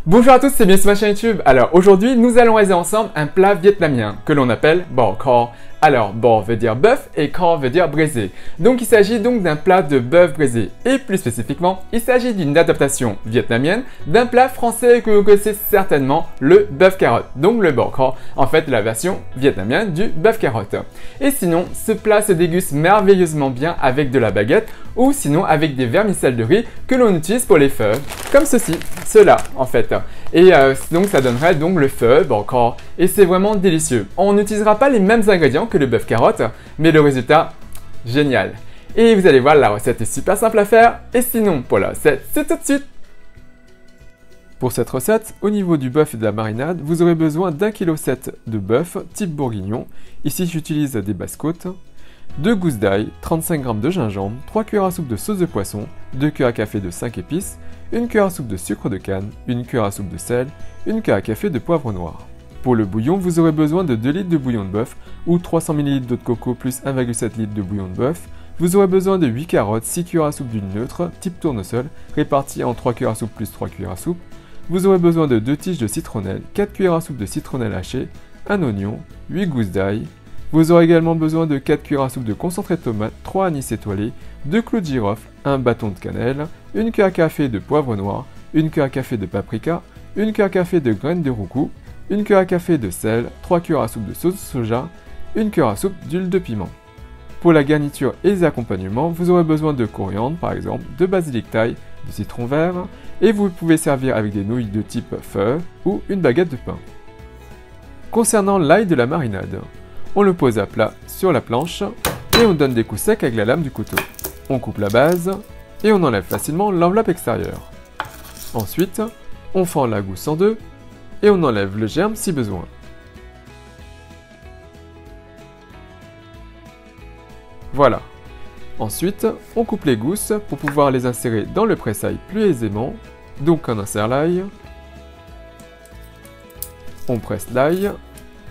Bonjour à tous, c'est bien sur ma chaîne YouTube. Alors aujourd'hui, nous allons réaliser ensemble un plat vietnamien que l'on appelle bo kho. Alors bo veut dire bœuf et kho veut dire braisé. Donc il s'agit donc d'un plat de bœuf braisé. Et plus spécifiquement, il s'agit d'une adaptation vietnamienne d'un plat français que vous connaissez certainement, le bœuf carotte. Donc le bo kho, en fait la version vietnamienne du bœuf carotte. Et sinon, ce plat se déguste merveilleusement bien avec de la baguette ou sinon avec des vermicelles de riz que l'on utilise pour les feux, comme ceci, cela en fait. Et donc ça donnerait donc le pho bo kho et c'est vraiment délicieux. On n'utilisera pas les mêmes ingrédients que le bœuf carotte, mais le résultat, génial. Et vous allez voir, la recette est super simple à faire. Et sinon, pour la recette, c'est tout de suite. Pour cette recette, au niveau du bœuf et de la marinade, vous aurez besoin d'1,7 kg de bœuf type bourguignon. Ici, j'utilise des basses-côtes, 2 gousses d'ail, 35 g de gingembre, 3 cuillères à soupe de sauce de poisson, 2 cuillères à café de 5 épices, 1 cuillère à soupe de sucre de canne, 1 cuillère à soupe de sel, 1 cuillère à café de poivre noir. Pour le bouillon, vous aurez besoin de 2 litres de bouillon de bœuf ou 300 ml d'eau de coco plus 1,7 litre de bouillon de bœuf. Vous aurez besoin de 8 carottes, 6 cuillères à soupe d'huile neutre, type tournesol, réparties en 3 cuillères à soupe plus 3 cuillères à soupe. Vous aurez besoin de 2 tiges de citronnelle, 4 cuillères à soupe de citronnelle hachée, un oignon, 8 gousses d'ail. Vous aurez également besoin de 4 cuillères à soupe de concentré de tomate, 3 anis étoilés, 2 clous de girofle, un bâton de cannelle, 1 cuillère à café de poivre noir, 1 cuillère à café de paprika, 1 cuillère à café de graines de roucou, 1 cuillère à café de sel, 3 cuillères à soupe de sauce soja, 1 cuillère à soupe d'huile de piment. Pour la garniture et les accompagnements, vous aurez besoin de coriandre par exemple, de basilic thaï, de citron vert, et vous pouvez servir avec des nouilles de type pho ou une baguette de pain. Concernant l'ail de la marinade, on le pose à plat sur la planche et on donne des coups secs avec la lame du couteau. On coupe la base et on enlève facilement l'enveloppe extérieure. Ensuite, on fend la gousse en deux et on enlève le germe si besoin. Voilà. Ensuite, on coupe les gousses pour pouvoir les insérer dans le presse-ail plus aisément. Donc on insère l'ail, on presse l'ail,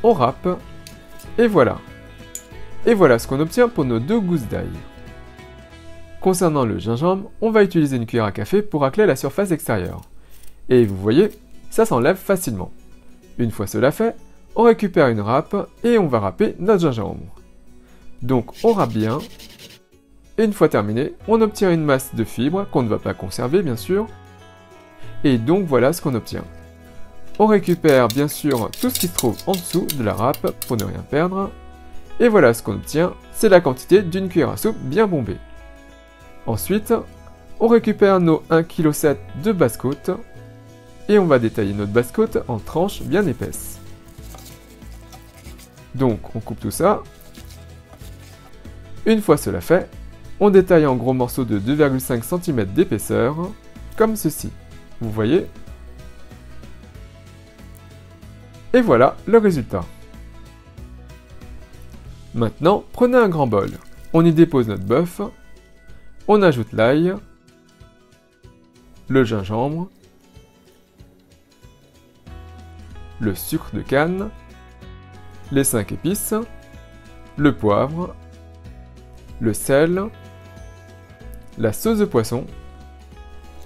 on râpe, et voilà. Et voilà ce qu'on obtient pour nos 2 gousses d'ail. Concernant le gingembre, on va utiliser une cuillère à café pour racler la surface extérieure. Et vous voyez, ça s'enlève facilement. Une fois cela fait, on récupère une râpe et on va râper notre gingembre. Donc on râpe bien. Et une fois terminé, on obtient une masse de fibres qu'on ne va pas conserver bien sûr. Et donc voilà ce qu'on obtient. On récupère bien sûr tout ce qui se trouve en dessous de la râpe pour ne rien perdre. Et voilà ce qu'on obtient, c'est la quantité d'une cuillère à soupe bien bombée. Ensuite, on récupère nos 1,7 kg de basse-côte et on va détailler notre basse-côte en tranches bien épaisses. Donc on coupe tout ça. Une fois cela fait, on détaille en gros morceaux de 2,5 cm d'épaisseur, comme ceci. Vous voyez ? Et voilà le résultat. Maintenant, prenez un grand bol. On y dépose notre bœuf. On ajoute l'ail, le gingembre, le sucre de canne, les 5 épices, le poivre, le sel, la sauce de poisson,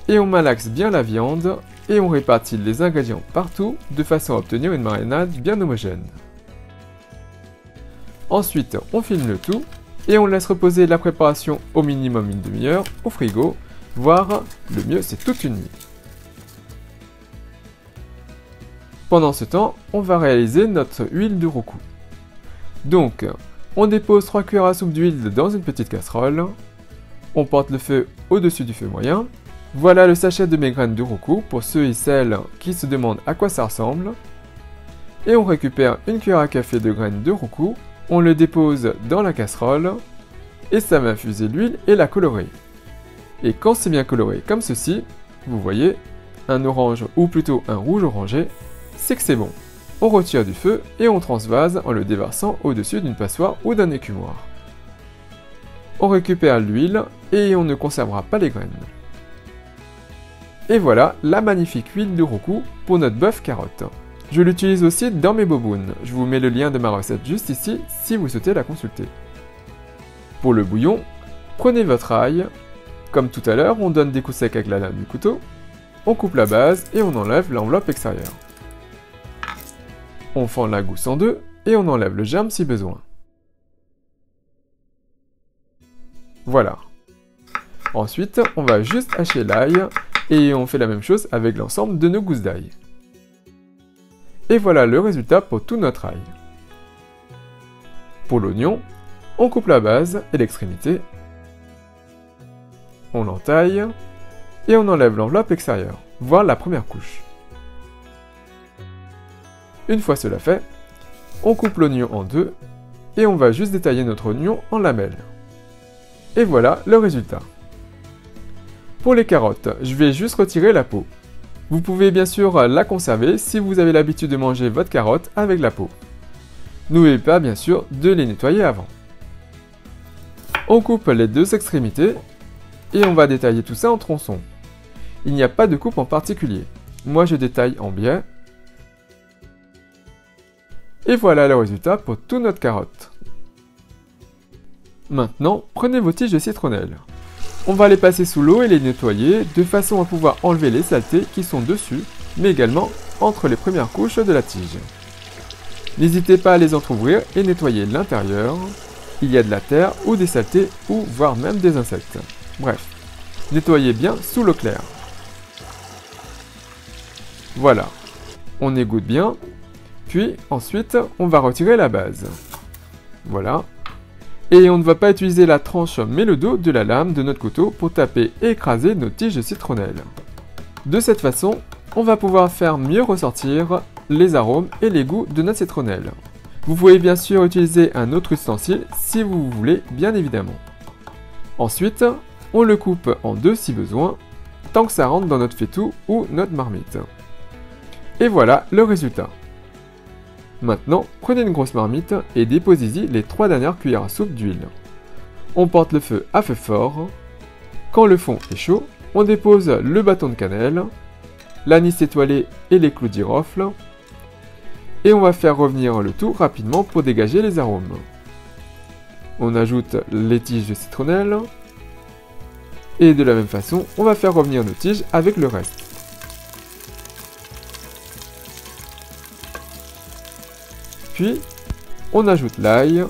et on malaxe bien la viande et on répartit les ingrédients partout de façon à obtenir une marinade bien homogène. Ensuite, on filme le tout et on laisse reposer la préparation au minimum une demi-heure au frigo, voire le mieux c'est toute une nuit. Pendant ce temps, on va réaliser notre huile de roucou. Donc, on dépose 3 cuillères à soupe d'huile dans une petite casserole, on porte le feu au-dessus du feu moyen. Voilà le sachet de mes graines de roucou pour ceux et celles qui se demandent à quoi ça ressemble. Et on récupère une cuillère à café de graines de roucou, on le dépose dans la casserole et ça va infuser l'huile et la colorer. Et quand c'est bien coloré comme ceci, vous voyez, un orange ou plutôt un rouge orangé, c'est que c'est bon. On retire du feu et on transvase en le déversant au-dessus d'une passoire ou d'un écumoire. On récupère l'huile et on ne conservera pas les graines. Et voilà la magnifique huile de roucou pour notre bœuf carotte. Je l'utilise aussi dans mes bobounes. Je vous mets le lien de ma recette juste ici si vous souhaitez la consulter. Pour le bouillon, prenez votre ail. Comme tout à l'heure, on donne des coups secs avec la lame du couteau. on coupe la base et on enlève l'enveloppe extérieure. On fend la gousse en deux et on enlève le germe si besoin. Voilà. Ensuite, on va juste hacher l'ail et on fait la même chose avec l'ensemble de nos gousses d'ail. Et voilà le résultat pour tout notre ail. Pour l'oignon, on coupe la base et l'extrémité, on l'entaille et on enlève l'enveloppe extérieure, voire la première couche. Une fois cela fait, on coupe l'oignon en deux et on va juste détailler notre oignon en lamelles. Et voilà le résultat. Pour les carottes, je vais juste retirer la peau. Vous pouvez bien sûr la conserver si vous avez l'habitude de manger votre carotte avec la peau. N'oubliez pas bien sûr de les nettoyer avant. On coupe les deux extrémités et on va détailler tout ça en tronçons. Il n'y a pas de coupe en particulier. Moi je détaille en biais. Et voilà le résultat pour toute notre carotte. Maintenant, prenez vos tiges de citronnelle. On va les passer sous l'eau et les nettoyer de façon à pouvoir enlever les saletés qui sont dessus, mais également entre les premières couches de la tige. N'hésitez pas à les entrouvrir et nettoyer l'intérieur. Il y a de la terre ou des saletés ou voire même des insectes. Bref, nettoyez bien sous l'eau claire. Voilà, on égoutte bien, puis ensuite on va retirer la base. Voilà. Et on ne va pas utiliser la tranche mais le dos de la lame de notre couteau pour taper et écraser nos tiges de citronnelle. De cette façon, on va pouvoir faire mieux ressortir les arômes et les goûts de notre citronnelle. Vous pouvez bien sûr utiliser un autre ustensile si vous voulez, bien évidemment. Ensuite, on le coupe en deux si besoin, tant que ça rentre dans notre faitout ou notre marmite. Et voilà le résultat. Maintenant, prenez une grosse marmite et déposez-y les 3 dernières cuillères à soupe d'huile. On porte le feu à feu fort. Quand le fond est chaud, on dépose le bâton de cannelle, l'anis étoilé et les clous de girofle. Et on va faire revenir le tout rapidement pour dégager les arômes. On ajoute les tiges de citronnelle. Et de la même façon, on va faire revenir nos tiges avec le reste. Puis, on ajoute l'ail,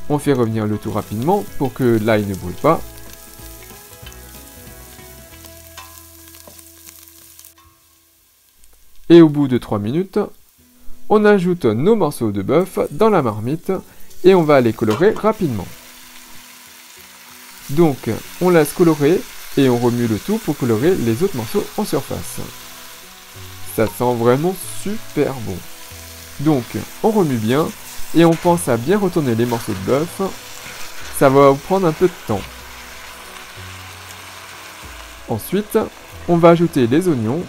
on fait revenir le tout rapidement pour que l'ail ne brûle pas. Et au bout de 3 minutes, on ajoute nos morceaux de bœuf dans la marmite et on va les colorer rapidement. Donc, on laisse colorer et on remue le tout pour colorer les autres morceaux en surface. Ça sent vraiment super bon. Donc, on remue bien et on pense à bien retourner les morceaux de bœuf. Ça va vous prendre un peu de temps. Ensuite, on va ajouter les oignons,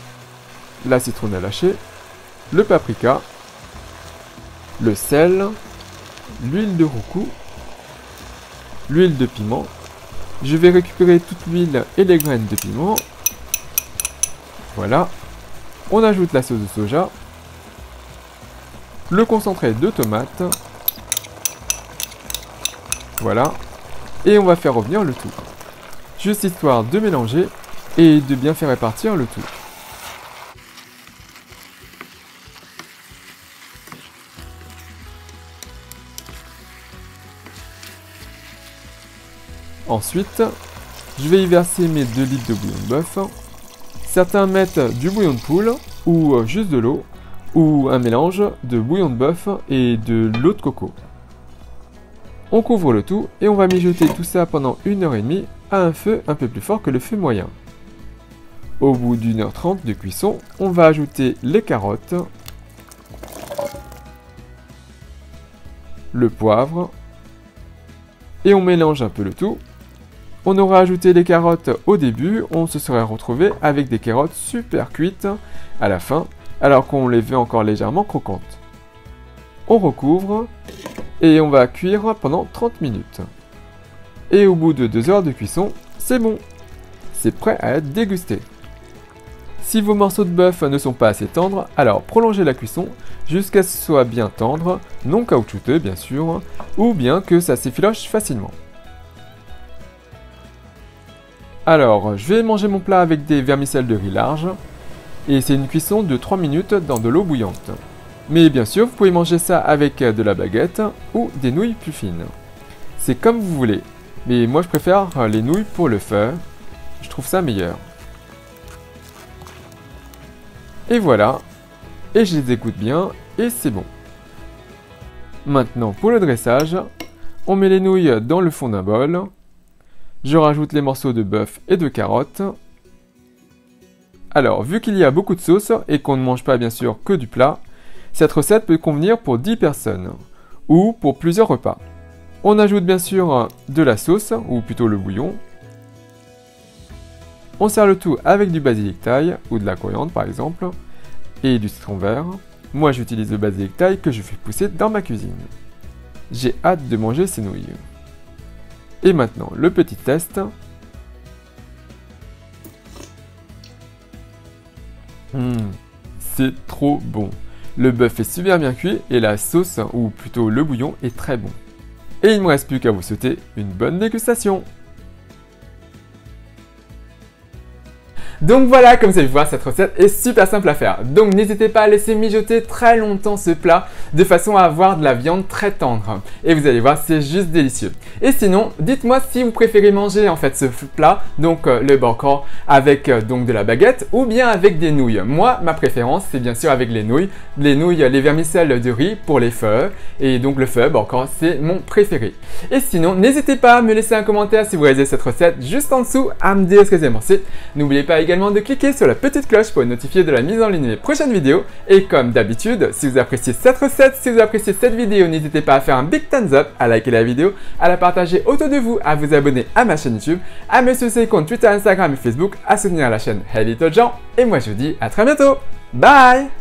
la citronnelle hachée, le paprika, le sel, l'huile de roucou, l'huile de piment. Je vais récupérer toute l'huile et les graines de piment. Voilà. On ajoute la sauce de soja, le concentré de tomate, voilà, et on va faire revenir le tout, juste histoire de mélanger et de bien faire répartir le tout. Ensuite, je vais y verser mes 2 litres de bouillon de bœuf. Certains mettent du bouillon de poule ou juste de l'eau, ou un mélange de bouillon de bœuf et de l'eau de coco. On couvre le tout et on va mijoter tout ça pendant 1h30 à un feu un peu plus fort que le feu moyen. Au bout d'1h30 de cuisson, on va ajouter les carottes, le poivre et on mélange un peu le tout. On aura ajouté les carottes au début, on se serait retrouvé avec des carottes super cuites à la fin, alors qu'on les veut encore légèrement croquantes. On recouvre et on va cuire pendant 30 minutes. Et au bout de 2 heures de cuisson, c'est bon. C'est prêt à être dégusté. Si vos morceaux de bœuf ne sont pas assez tendres, alors prolongez la cuisson jusqu'à ce que ce soit bien tendre, non caoutchouteux bien sûr, ou bien que ça s'effiloche facilement. Alors, je vais manger mon plat avec des vermicelles de riz large. Et c'est une cuisson de 3 minutes dans de l'eau bouillante. Mais bien sûr, vous pouvez manger ça avec de la baguette ou des nouilles plus fines. C'est comme vous voulez. Mais moi je préfère les nouilles pour le feu. Je trouve ça meilleur. Et voilà. Et je les égoutte bien et c'est bon. Maintenant pour le dressage, on met les nouilles dans le fond d'un bol. Je rajoute les morceaux de bœuf et de carottes. Alors, vu qu'il y a beaucoup de sauce et qu'on ne mange pas bien sûr que du plat, cette recette peut convenir pour 10 personnes ou pour plusieurs repas. On ajoute bien sûr de la sauce, ou plutôt le bouillon. On sert le tout avec du basilic thaï ou de la coriandre par exemple et du citron vert. Moi j'utilise le basilic thaï que je fais pousser dans ma cuisine. J'ai hâte de manger ces nouilles. Et maintenant, le petit test. C'est trop bon. Le bœuf est super bien cuit et la sauce, ou plutôt le bouillon, est très bon. Et il ne me reste plus qu'à vous souhaiter une bonne dégustation. Donc voilà, comme vous avez pu voir, cette recette est super simple à faire. Donc n'hésitez pas à laisser mijoter très longtemps ce plat de façon à avoir de la viande très tendre. Et vous allez voir, c'est juste délicieux. Et sinon, dites-moi si vous préférez manger en fait ce plat, donc le bok choy avec donc de la baguette ou bien avec des nouilles. Moi, ma préférence, c'est bien sûr avec les nouilles. Les nouilles, les vermicelles de riz pour les pho. Et donc le pho, bok choy, c'est mon préféré. Et sinon, n'hésitez pas à me laisser un commentaire si vous réalisez cette recette juste en dessous, à me dire ce que vous avez pensé. N'oubliez pas également de cliquer sur la petite cloche pour être notifié de la mise en ligne des prochaines vidéos. Et comme d'habitude, si vous appréciez cette recette, si vous appréciez cette vidéo, n'hésitez pas à faire un big thumbs up, à liker la vidéo, à la partager autour de vous, à vous abonner à ma chaîne YouTube, à me suivre sur les comptes Twitter, Instagram et Facebook, à soutenir la chaîne Hey Little Jean. Et moi je vous dis à très bientôt. Bye!